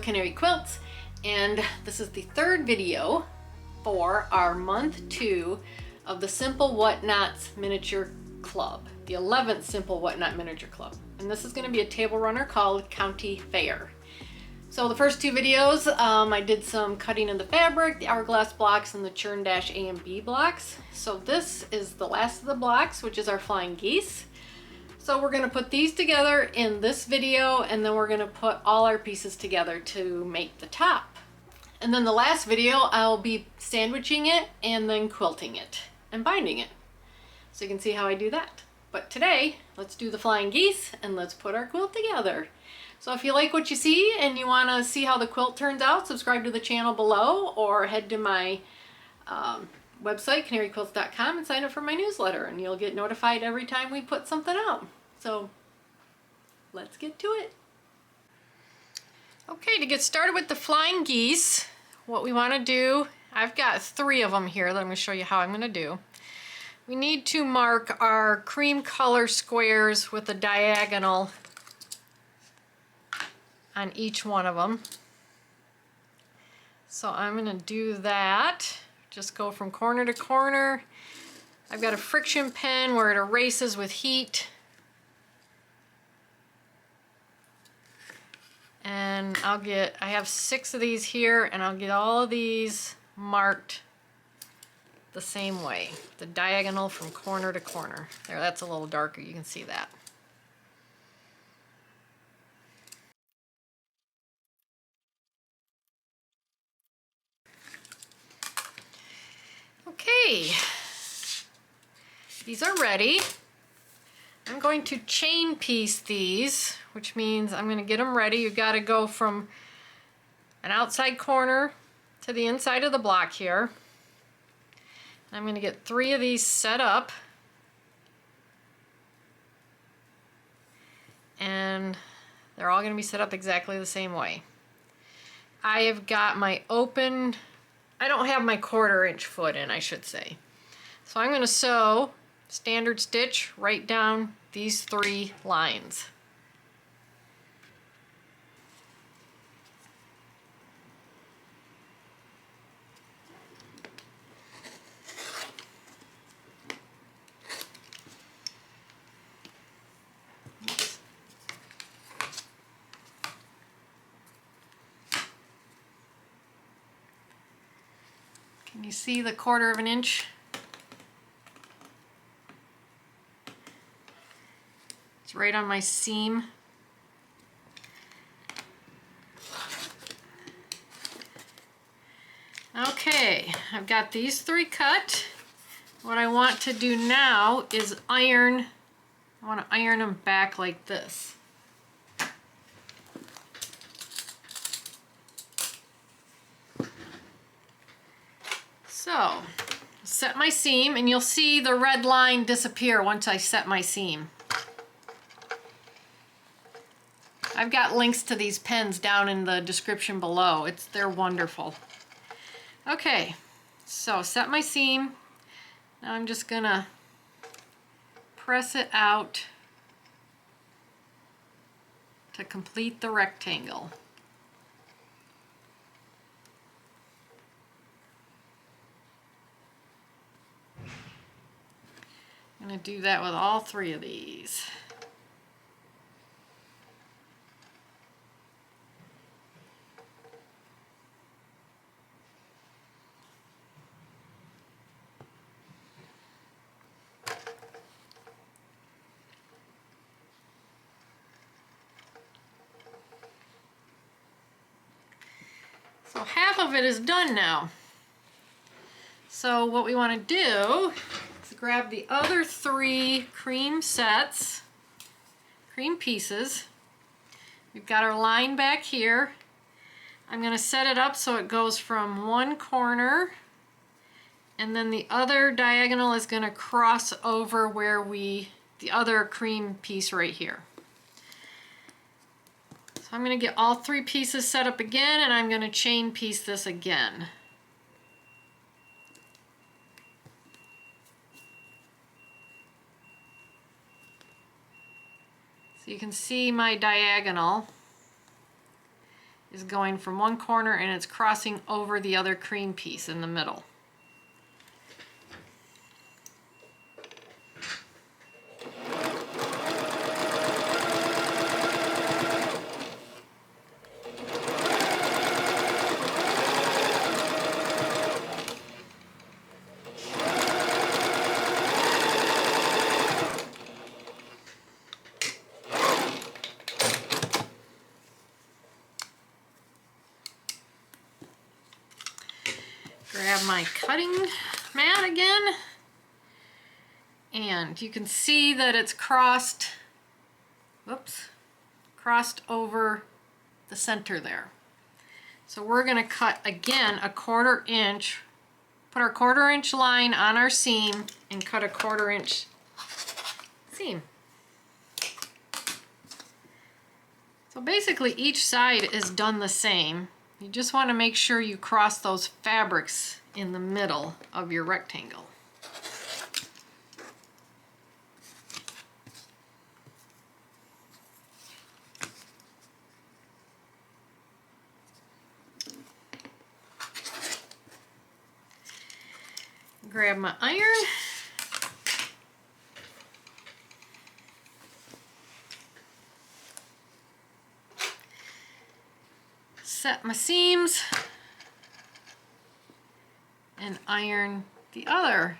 Canary Quilts, and this is the third video for our month 2 of the Simple Whatnots Miniature Club, the 11th Simple Whatnot Miniature Club. And this is going to be a table runner called County Fair. So the first 2 videos, I did some cutting in the fabric, the hourglass blocks, and the churn dash A and B blocks. So this is the last of the blocks, which is our Flying Geese. So we're going to put these together in this video, and then we're going to put all our pieces together to make the top. And then the last video, I'll be sandwiching it and then quilting it and binding it. So you can see how I do that. But today, let's do the Flying Geese and let's put our quilt together. So if you like what you see and you want to see how the quilt turns out, subscribe to the channel below or head to my website, canaryquilts.com, and sign up for my newsletter, and you'll get notified every time we put something out. So let's get to it. Okay, to get started with the Flying Geese, what we want to do, I've got 3 of them here that I'm going to show you how I'm going to do. We need to mark our cream color squares with a diagonal on each one of them. So I'm going to do that. Just go from corner to corner. I've got a friction pen where it erases with heat. And I have 6 of these here, and I'll get all of these marked the same way. The diagonal from corner to corner. There, that's a little darker, you can see that. Okay, these are ready. I'm going to chain piece these, which means I'm going to get them ready. You've got to go from an outside corner to the inside of the block here. I'm going to get 3 of these set up. And they're all going to be set up exactly the same way. I have got my open, I don't have my 1/4 inch foot in, I should say. So I'm going to sew standard stitch right down these 3 lines. Can you see the 1/4 inch? It's right on my seam. Okay, I've got these 3 cut. What I want to do now is iron. I want to iron them back like this. So, set my seam, and you'll see the red line disappear once I set my seam. I've got links to these pens down in the description below. They're wonderful. Okay, so set my seam. Now I'm just gonna press it out to complete the rectangle. I'm going to do that with all 3 of these. So half of it is done now. So what we want to do is grab the other 3 cream sets, cream pieces. We've got our line back here. I'm going to set it up so it goes from one corner, and then the other diagonal is going to cross over where the other cream piece right here. So I'm going to get all 3 pieces set up again, and I'm going to chain piece this again. So you can see my diagonal is going from one corner and it's crossing over the other cream piece in the middle. Grab my cutting mat again, and you can see that it's crossed over the center there. So we're going to cut again a 1/4 inch, put our 1/4 inch line on our seam and cut a 1/4 inch seam. So basically each side is done the same. You just want to make sure you cross those fabrics in the middle of your rectangle. Grab my iron. Set my seams and iron the other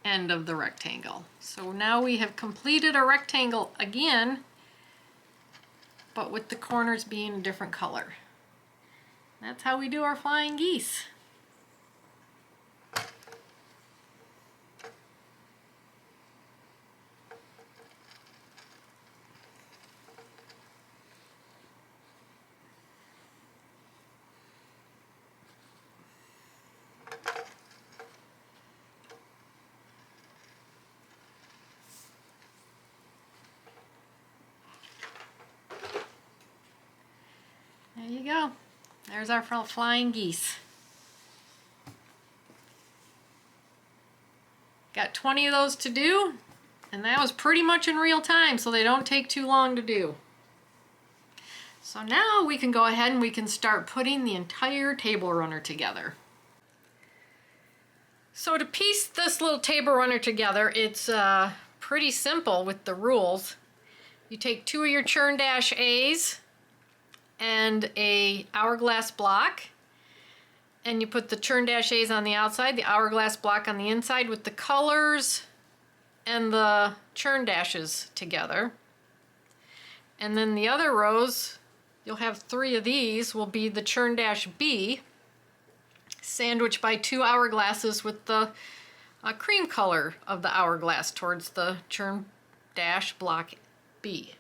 end of the rectangle. So now we have completed a rectangle again, but with the corners being a different color. That's how we do our flying geese. There you go. There's our flying geese. Got 20 of those to do, and that was pretty much in real time, so they don't take too long to do. So now we can go ahead and we can start putting the entire table runner together. So to piece this little table runner together, it's pretty simple with the rules. You take 2 of your churn dash A's and a hourglass block, and you put the churn dash A's on the outside, the hourglass block on the inside with the colors and the churn dashes together. And then the other rows, you'll have 3 of these, will be the churn dash B, sandwiched by 2 hourglasses with the cream color of the hourglass towards the churn dash block B.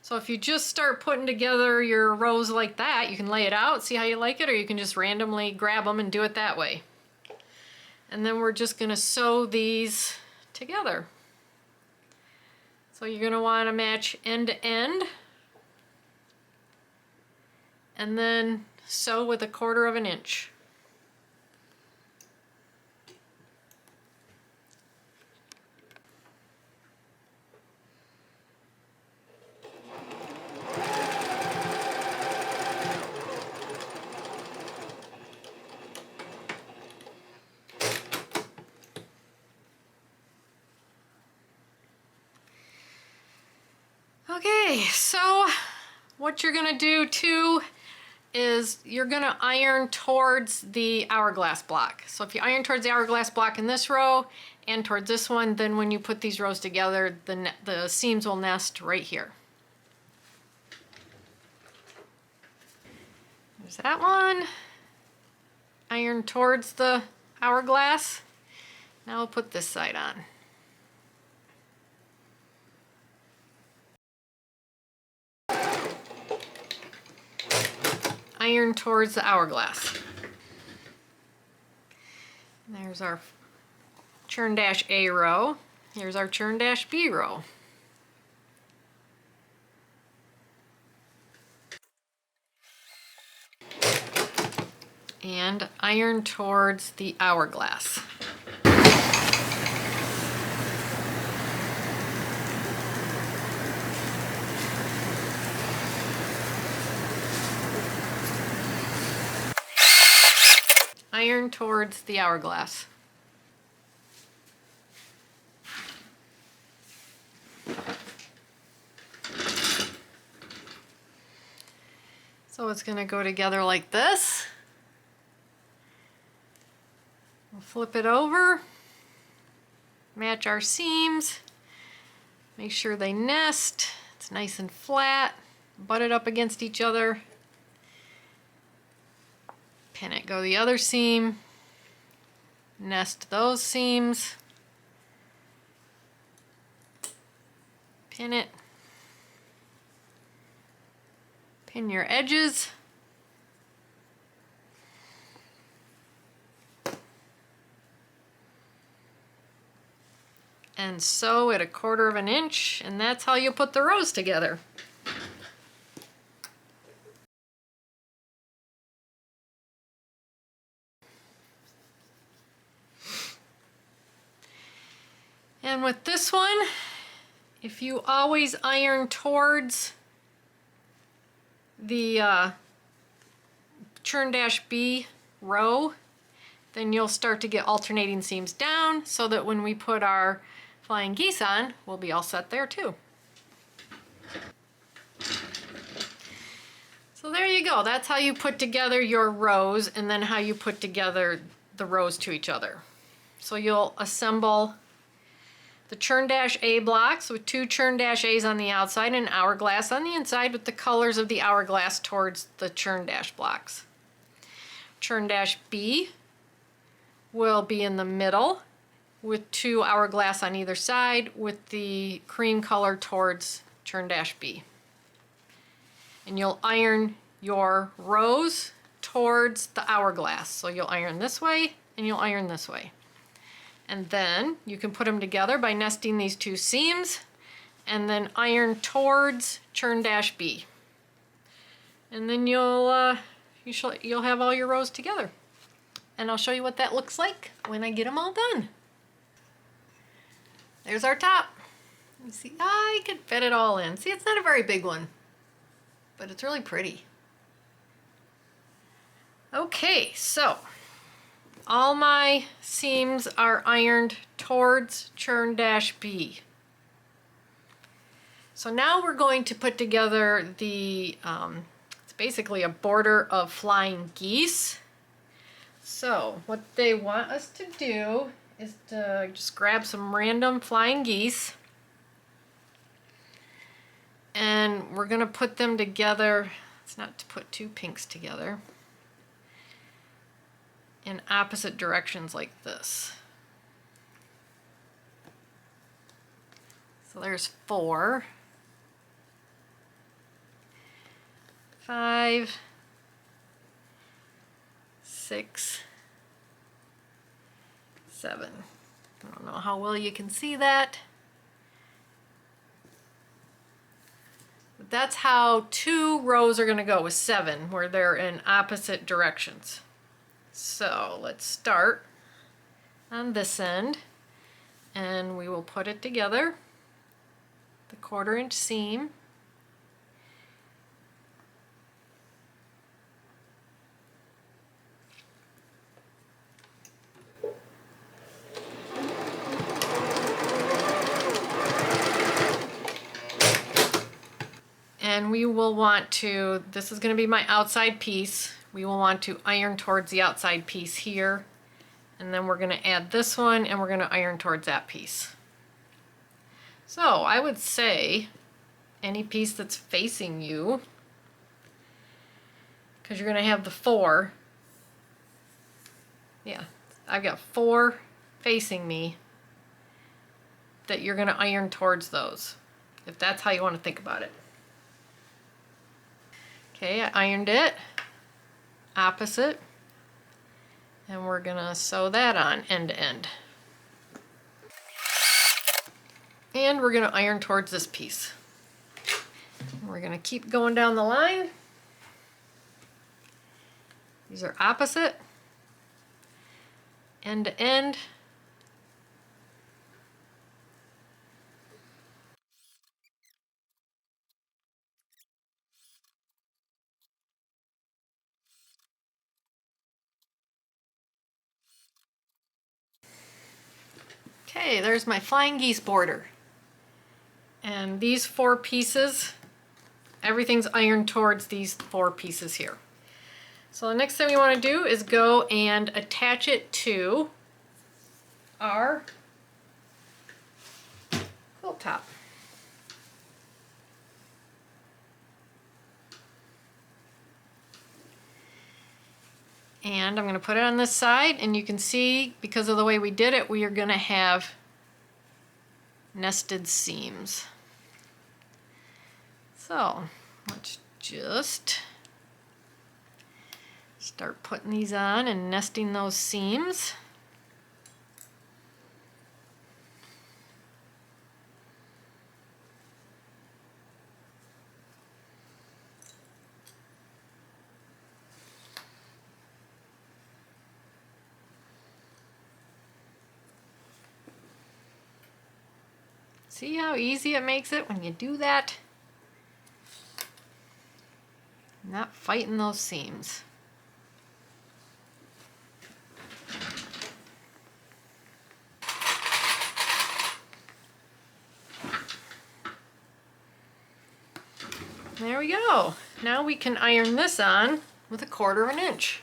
So if you just start putting together your rows like that, you can lay it out, see how you like it, or you can just randomly grab them and do it that way. And then we're just going to sew these together. So you're going to want to match end to end, and then sew with 1/4 inch. Okay, so what you're going to do too is you're going to iron towards the hourglass block. So if you iron towards the hourglass block in this row and towards this one, then when you put these rows together, the seams will nest right here. There's that one. Iron towards the hourglass. Now we'll put this side on. Iron towards the hourglass. There's our churn dash A row. Here's our churn dash B row. And iron towards the hourglass. iron towards the hourglass. So it's going to go together like this. We'll flip it over, match our seams, make sure they nest, it's nice and flat, butt it up against each other, pin it, go the other seam, nest those seams, pin it, pin your edges, and sew at 1/4 of an inch, and that's how you put the rows together. And with this one, if you always iron towards the churn-B row, then you'll start to get alternating seams down so that when we put our flying geese on, we'll be all set there too. So there you go. That's how you put together your rows, and then how you put together the rows to each other. So you'll assemble the churn-A blocks with 2 churn-A's on the outside and an hourglass on the inside with the colors of the hourglass towards the churn- blocks. Churn-B will be in the middle with 2 hourglass on either side with the cream color towards churn-B. And you'll iron your rows towards the hourglass. So you'll iron this way and you'll iron this way. And then you can put them together by nesting these 2 seams and then iron towards churn-B. And then you'll have all your rows together. And I'll show you what that looks like when I get them all done. There's our top. You see, I could fit it all in. See, it's not a very big one, but it's really pretty. Okay, so all my seams are ironed towards churn-B. So now we're going to put together the, it's basically a border of flying geese. So what they want us to do is to just grab some random flying geese, and we're going to put them together. It's not to put 2 pinks together in opposite directions like this. So there's 4, 5, 6, 7. I don't know how well you can see that. But that's how 2 rows are going to go with 7, where they're in opposite directions. So let's start on this end, and we will put it together, the 1/4 inch seam. And we will want to, this is going to be my outside piece, we will want to iron towards the outside piece here, and then we're going to add this one and we're going to iron towards that piece. So I would say any piece that's facing you, because you're going to have the 4, yeah, I've got 4 facing me, that you're going to iron towards those, if that's how you want to think about it. Okay, I ironed it opposite, and we're gonna sew that on end to end. And we're gonna iron towards this piece. We're gonna keep going down the line. These are opposite, end to end. Okay, there's my Flying Geese border. And these 4 pieces, everything's ironed towards these 4 pieces here. So the next thing we want to do is go and attach it to our quilt top. And I'm going to put it on this side, and you can see, because of the way we did it, we are going to have nested seams. So let's just start putting these on and nesting those seams. See how easy it makes it when you do that? Not fighting those seams. There we go. Now we can iron this on with 1/4 inch.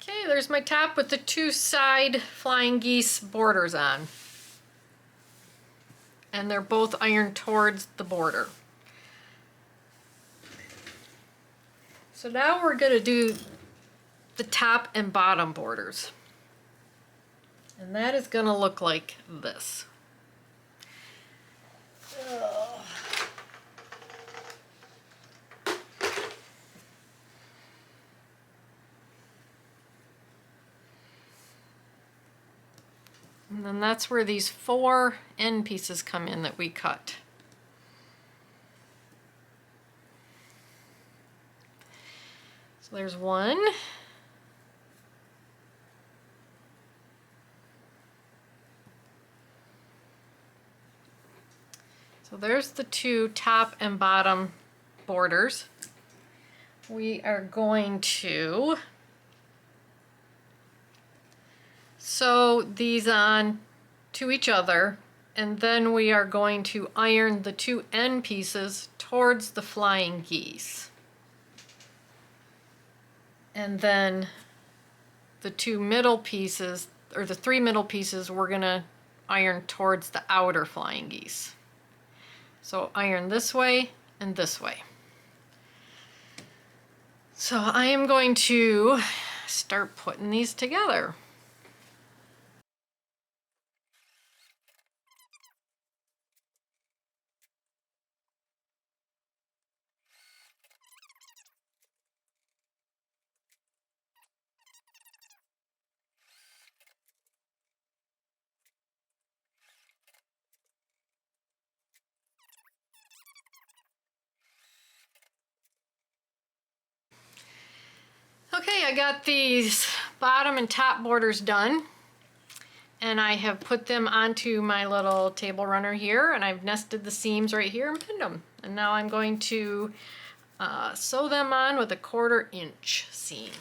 Okay, there's my top with the 2 side Flying Geese borders on. And they're both ironed towards the border. So now we're going to do the top and bottom borders. And that is going to look like this. And then that's where these 4 end pieces come in that we cut. So there's 1. So there's the 2 top and bottom borders. We are going to sew these on to each other, and then we are going to iron the 2 end pieces towards the Flying Geese. And then the 2 middle pieces, or the 3 middle pieces, we're going to iron towards the outer Flying Geese. So iron this way and this way. So I am going to start putting these together. Okay, I got these bottom and top borders done, and I have put them onto my little table runner here, and I've nested the seams right here and pinned them. And now I'm going to sew them on with 1/4 inch seam.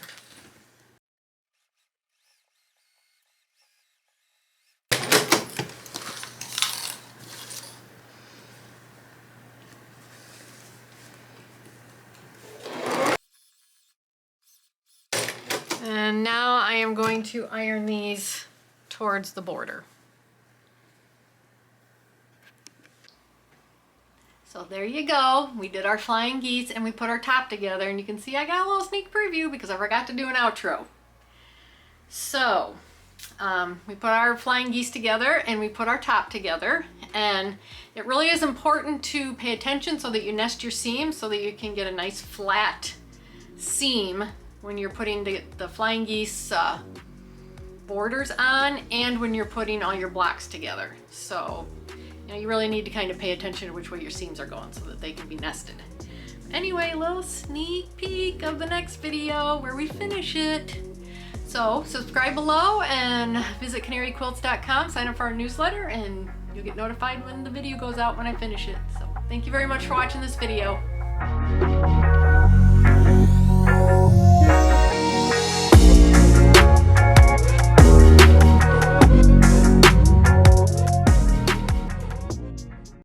And now I am going to iron these towards the border. So there you go. We did our Flying Geese and we put our top together, and you can see I got a little sneak preview because I forgot to do an outro. So we put our Flying Geese together and we put our top together, and it really is important to pay attention so that you nest your seams so that you can get a nice flat seam when you're putting the Flying Geese borders on, and when you're putting all your blocks together. So you really need to kind of pay attention to which way your seams are going so that they can be nested. Anyway, a little sneak peek of the next video where we finish it. So subscribe below and visit canaryquilts.com, sign up for our newsletter, and You'll get notified when the video goes out when I finish it. So thank you very much for watching this video.